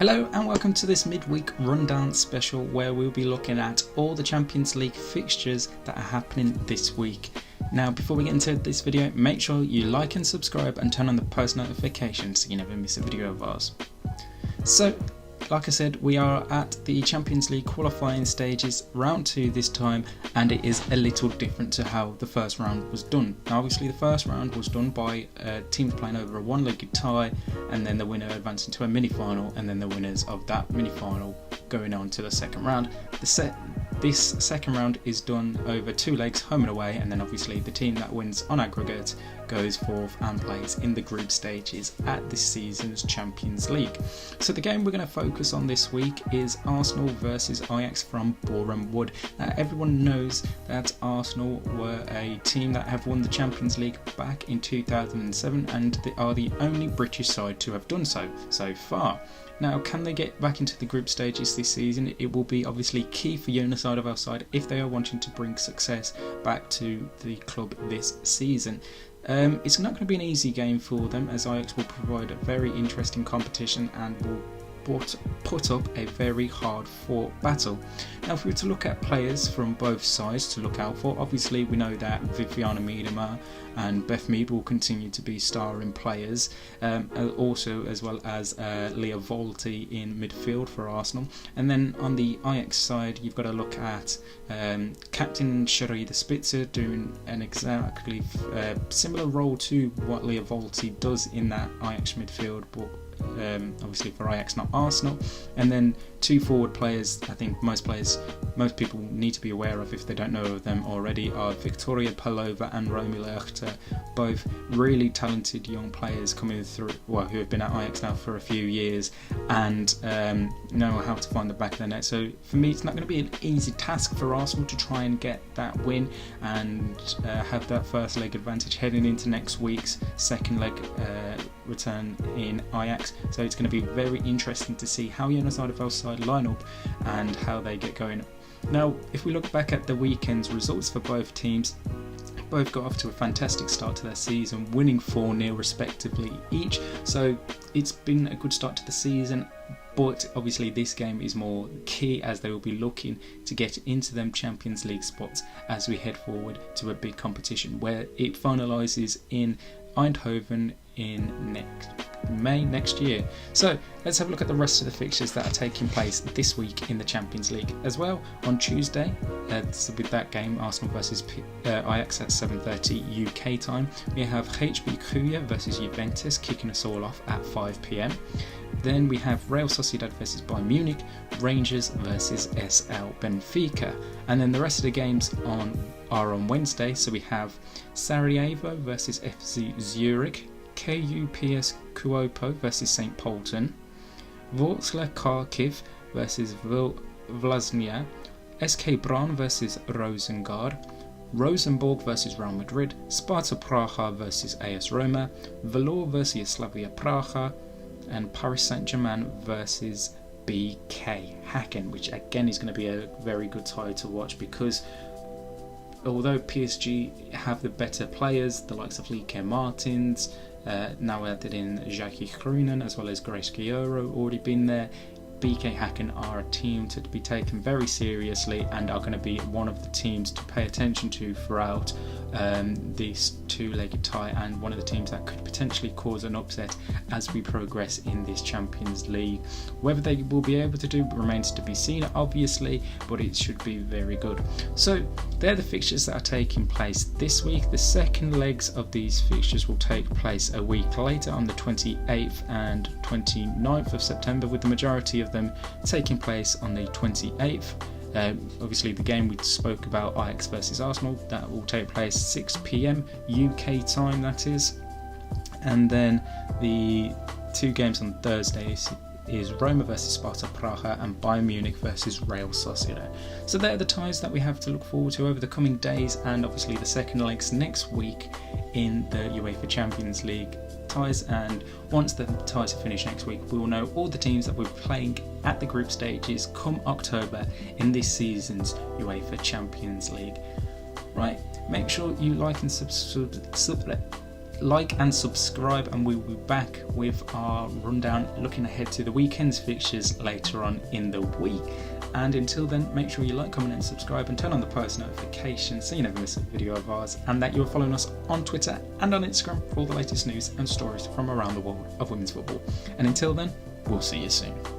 Hello and welcome to this midweek rundown special where we'll be looking at all the Champions League fixtures that are happening this week. Now before we get into this video, make sure you like and subscribe and turn on the post notifications so you never miss a video of ours. So like I said, we are at the Champions League qualifying stages, round 2 this time, and it is a little different to how the first round was done. Now obviously the first round was done by teams playing over a one-legged tie, and then the winner advancing to a mini-final, and then the winners of that mini-final going on to the second round. This second round is done over 2 legs, home and away, and then obviously the team that wins on aggregate goes forth and plays in the group stages at this season's Champions League. So the game we're going to focus on this week is Arsenal versus Ajax from Boreham Wood. Now everyone knows that Arsenal were a team that have won the Champions League back in 2007 and they are the only British side to have done so far. Now, can they get back into the group stages this season? It will be obviously key for Jonas side of our side if they are wanting to bring success back to the club this season. It's not going to be an easy game for them, as Ajax will provide a very interesting competition and will put up a very hard fought battle. Now if we were to look at players from both sides to look out for, obviously we know that Viviana Miedema and Beth Mead will continue to be starring players, also as well as Leah Volti in midfield for Arsenal. And then on the Ajax side you've got to look at Captain Sherida Spitzer doing an exactly similar role to what Leah Volti does in that Ajax midfield, but obviously for Ajax, not Arsenal. And then 2 forward players I think most people need to be aware of if they don't know of them already are Victoria Palova and Romy Lechter, both really talented young players coming through, who have been at Ajax now for a few years and know how to find the back of the net. So for me it's not going to be an easy task for Arsenal to try and get that win and have that first leg advantage heading into next week's second leg return in Ajax. So it's going to be very interesting to see how Jonas Hardefield's side line up and how they get going. Now if we look back at the weekend's results for both teams, both got off to a fantastic start to their season, winning 4-0 respectively each, so it's been a good start to the season. But obviously this game is more key as they will be looking to get into them Champions League spots as we head forward to a big competition where it finalises in Eindhoven in May next year. So let's have a look at the rest of the fixtures that are taking place this week in the Champions League as well. On Tuesday, with that game Arsenal versus Ajax at 7:30 UK time, we have HB Kuya versus Juventus kicking us all off at 5 PM. Then we have Real Sociedad versus Bayern Munich, Rangers versus SL Benfica, and then the rest of the games are on Wednesday. So we have Sarajevo versus FC Zurich, KUPS Kuopo versus St Polten, Vorskla Kharkiv versus Vlasnia, SK Braun versus Rosengard, Rosenborg versus Real Madrid, Sparta Praha versus AS Roma, Valor versus Slavia Praha, and Paris Saint-Germain versus BK Häcken, which again is going to be a very good tie to watch because although PSG have the better players, the likes of Lieke Martins, now added in Jackie Groenen as well as Grace Chioro already been there, BK Häcken are a team to be taken very seriously and are going to be one of the teams to pay attention to throughout this 2-legged tie, and one of the teams that could potentially cause an upset as we progress in this Champions League. Whether they will be able to do remains to be seen obviously, but it should be very good. So they're the fixtures that are taking place this week. The second legs of these fixtures will take place a week later on the 28th and 29th of September, with the majority of them taking place on the 28th. Obviously the game we spoke about, Ajax versus Arsenal, that will take place 6 PM UK time, that is. And then the 2 games on Thursdays is Roma versus Sparta Praha and Bayern Munich versus Real Sociedad. So they're the ties that we have to look forward to over the coming days, and obviously the second legs next week in the UEFA Champions League ties. And once the ties are finished next week, we will know all the teams that we're playing at the group stages come October in this season's UEFA Champions League. Right, make sure you like and subscribe like and subscribe, and we'll be back with our rundown looking ahead to the weekend's fixtures later on in the week. And until then, make sure you like, comment and subscribe, and turn on the post notifications so you never miss a video of ours, and that you're following us on Twitter and on Instagram for all the latest news and stories from around the world of women's football. And until then, we'll see you soon.